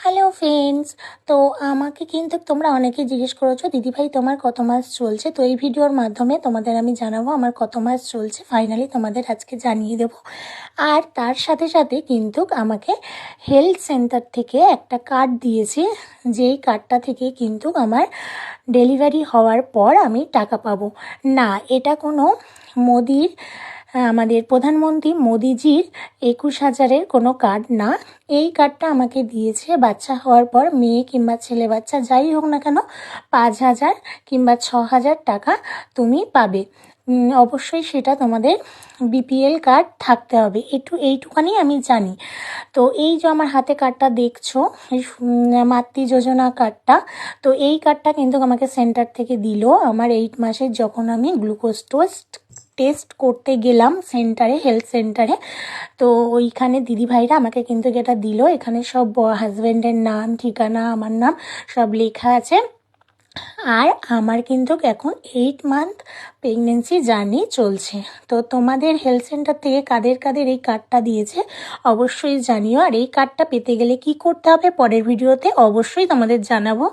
Hello friends. তো আমাকে কিন্তু তোমরা অনেকেই জিজ্ঞেস করেছো দিদিভাই তোমার কত মাস চলছে। তো এই ভিডিওর মাধ্যমে তোমাদের আমি জানাবো আমার কত মাস চলছে, ফাইনালি তোমাদের আজকে জানিয়ে দেব। আর তার সাথে সাথে কিন্তু আমাকে হেলথ সেন্টার থেকে একটা কার্ড দিয়েছে, যেই কার্ডটা থেকে কিন্তু আমার ডেলিভারি হওয়ার পর আমি টাকা পাবো। না, এটা কোনো মোদির আমাদের প্রধানমন্ত্রী মোদিজির 21,000-এর কোনো কার্ড না। এই কার্ডটা আমাকে দিয়েছে বাচ্চা হওয়ার পর, মেয়ে কিংবা ছেলে বাচ্চা যাই হোক না কেন 5,000 কিংবা 6,000 টাকা তুমি পাবে। অবশ্যই সেটা তোমাদের বিপিএল কার্ড থাকতে হবে, এইটুখানি আমি জানি। তো এই যে আমার হাতে কার্ডটা দেখছো, এই মাতৃ যোজনা কার্ডটা, তো এই কার্ডটা কিন্তু আমাকে সেন্টার থেকে দিল আমার 8 মাসের, যখন আমি গ্লুকোজ টেস্ট করতে গেলাম সেন্টারে, হেলথ সেন্টারে। তো ওইখানে দিদিভাইরা আমাকে কিন্তু যেটা দিল, এখানে সব হাজব্যান্ডের নাম, ঠিকানা, আমার নাম সব লেখা আছে। আর আমার কিন্তু এখন 8 মান্থ প্রেগনেন্সি জার্নি চলছে। তো তোমাদের হেলথ সেন্টার থেকে কাদের কাদের এই কার্ডটা দিয়েছে অবশ্যই জানিও। আর এই কার্ডটা পেতে গেলে কি করতে হবে পরের ভিডিওতে অবশ্যই তোমাদের জানাবো।